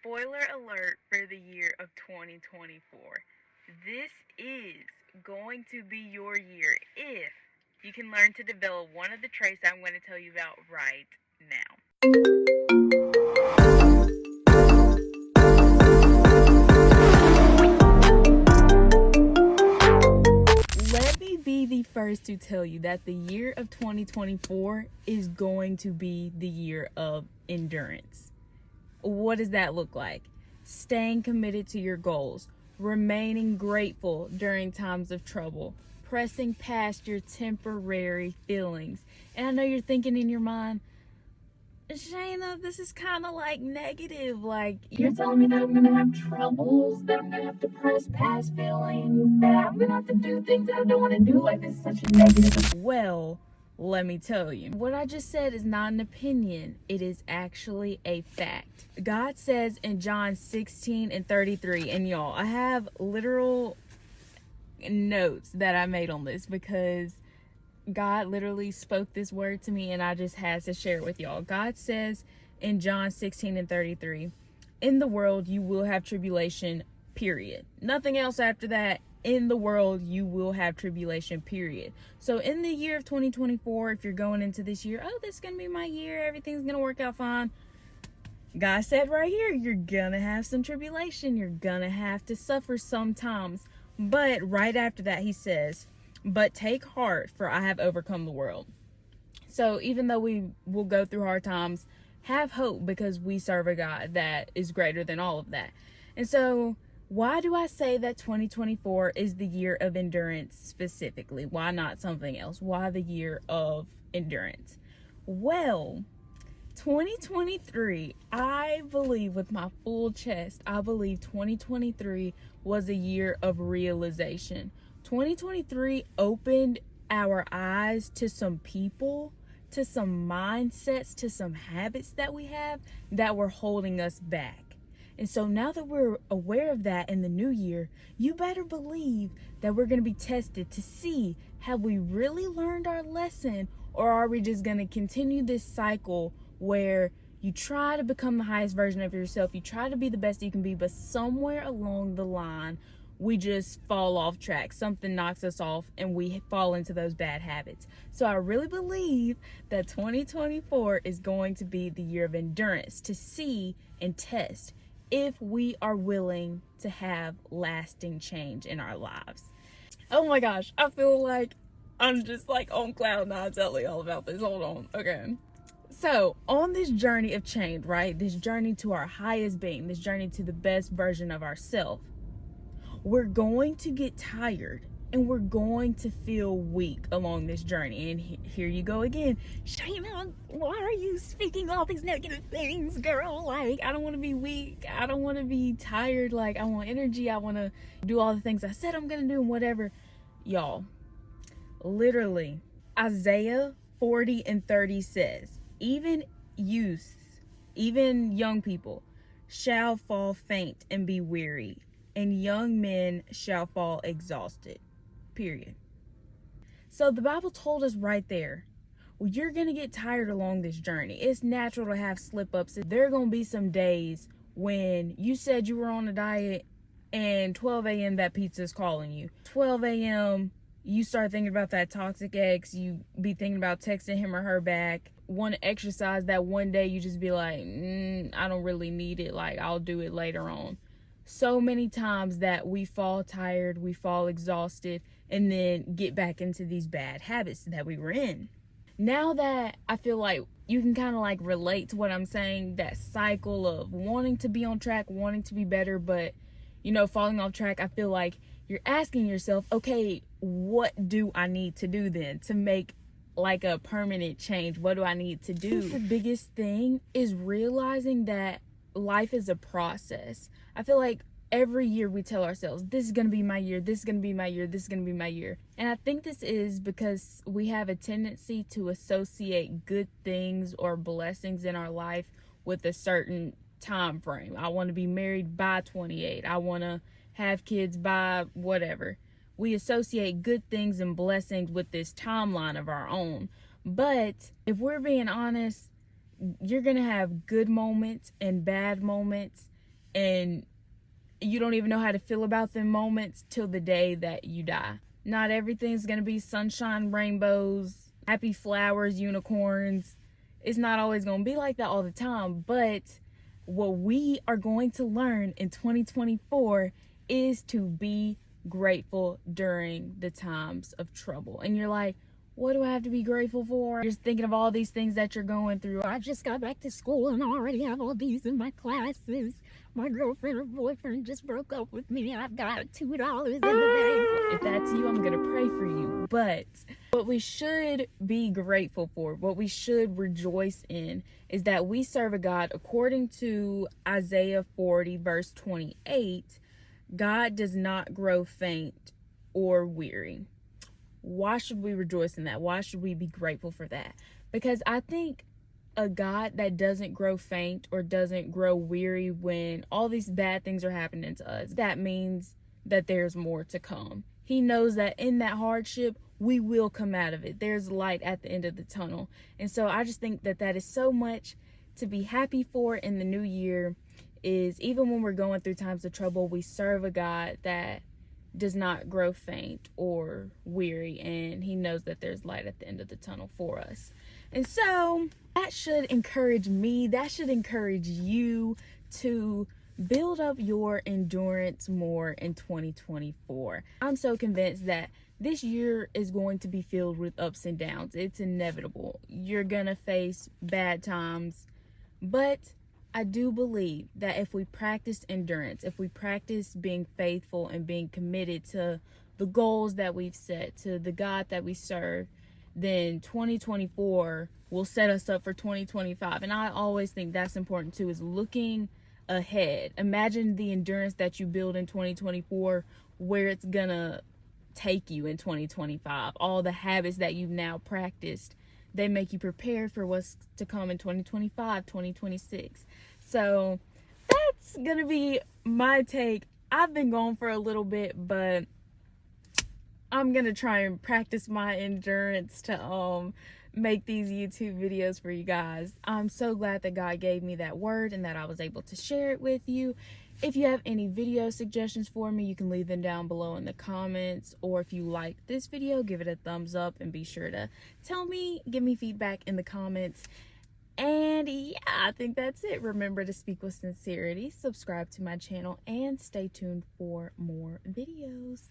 Spoiler alert for the year of 2024. This is going to be your year if you can learn to develop one of the traits I'm going to tell you about right now. Let me be the first to tell you that the year of 2024 is going to be the year of endurance. What does that look like? Staying committed to your goals, remaining grateful during times of trouble, pressing past your temporary feelings. And I know you're thinking in your mind, Shayna, this is kind of like negative. Like, you're telling me that I'm going to have troubles, that I'm going to have to press past feelings, that I'm going to have to do things that I don't want to do. Like, this is such a negative. Well, let me tell you, what I just said is not an opinion. It is actually a fact. God says in John 16:33, and y'all, I have literal notes that I made on this because God literally spoke this word to me and I just had to share it with y'all. God says in John 16:33, in the world you will have tribulation, period. Nothing else after that. In the world you will have tribulation, period. So in the year of 2024, if you're going into this year, oh, this is going to be my year, everything's going to work out fine. God said right here, you're going to have some tribulation. You're going to have to suffer sometimes. But right after that, he says, but take heart, for I have overcome the world. So even though we will go through hard times, have hope because we serve a God that is greater than all of that. And so why do I say that 2024 is the year of endurance specifically? Why not something else? Why the year of endurance? Well, 2023, I believe with my full chest, I believe 2023 was a year of realization. 2023 opened our eyes to some people, to some mindsets, to some habits that we have that were holding us back. And so now that we're aware of that in the new year, you better believe that we're going to be tested to see, have we really learned our lesson, or are we just going to continue this cycle where you try to become the highest version of yourself, you try to be the best you can be, but somewhere along the line, we just fall off track. Something knocks us off and we fall into those bad habits. So I really believe that 2024 is going to be the year of endurance to see and test if we are willing to have lasting change in our lives. Oh my gosh, I feel like I'm just like on cloud nine telling y'all about this. Hold on. Okay. So on this journey of change, right? This journey to our highest being, this journey to the best version of ourselves, we're going to get tired and we're going to feel weak along this journey. And here you go again. Shayna, why are you speaking all these negative things, girl? Like, I don't want to be weak. I don't want to be tired. Like, I want energy. I want to do all the things I said I'm going to do and whatever. Y'all, literally, Isaiah 40:30 says, even youths, even young people shall fall faint and be weary, and young men shall fall exhausted, period. So the Bible told us right there, well, you're going to get tired along this journey. It's natural to have slip-ups. There are going to be some days when you said you were on a diet and 12 a.m. that pizza's calling you. 12 a.m. you start thinking about that toxic ex. You be thinking about texting him or her back. Want to exercise that one day, you just be like, I don't really need it. Like, I'll do it later on. So many times that we fall tired, we fall exhausted, and then get back into these bad habits that we were in. Now that I feel like you can kind of like relate to what I'm saying, that cycle of wanting to be on track, wanting to be better, but, you know, falling off track, I feel like you're asking yourself, okay, what do I need to do then to make like a permanent change? What do I need to do? The biggest thing is realizing that life is a process. I feel like every year we tell ourselves, this is going to be my year, this is going to be my year, this is going to be my year. And I think this is because we have a tendency to associate good things or blessings in our life with a certain time frame. I want to be married by 28. I want to have kids by whatever. We associate good things and blessings with this timeline of our own. But if we're being honest, you're going to have good moments and bad moments and you don't even know how to feel about them moments till the day that you die. Not everything's gonna be sunshine, rainbows, happy flowers, unicorns. It's not always gonna be like that all the time, but what we are going to learn in 2024 is to be grateful during the times of trouble. And you're like, what do I have to be grateful for? You're just thinking of all these things that you're going through. I just got back to school and I already have all these in my classes. My girlfriend or boyfriend just broke up with me and I've got $2 in the bank. If that's you, I'm going to pray for you. But what we should be grateful for, what we should rejoice in, is that we serve a God, according to Isaiah 40, verse 28, God does not grow faint or weary. Why should we rejoice in that? Why should we be grateful for that? Because I think a God that doesn't grow faint or doesn't grow weary when all these bad things are happening to us, that means that there's more to come. He knows that in that hardship, we will come out of it. There's light at the end of the tunnel. And so I just think that that is so much to be happy for in the new year, is even when we're going through times of trouble, we serve a God that does not grow faint or weary, and he knows that there's light at the end of the tunnel for us. And so that should encourage me, that should encourage you to build up your endurance more in 2024. I'm so convinced that this year is going to be filled with ups and downs. It's inevitable. You're gonna face bad times, but I do believe that if we practice endurance, if we practice being faithful and being committed to the goals that we've set, to the God that we serve, then 2024 will set us up for 2025. And I always think that's important too, is looking ahead. Imagine the endurance that you build in 2024, where it's gonna take you in 2025. All the habits that you've now practiced, they make you prepared for what's to come in 2025, 2026. So that's gonna be my take. I've been gone for a little bit, but I'm gonna try and practice my endurance to make these YouTube videos for you guys. I'm so glad that God gave me that word and that I was able to share it with you. If you have any video suggestions for me, you can leave them down below in the comments, or if you like this video, give it a thumbs up and be sure to tell me, give me feedback in the comments. And yeah, I think that's it. Remember to speak with sincerity, subscribe to my channel, and stay tuned for more videos.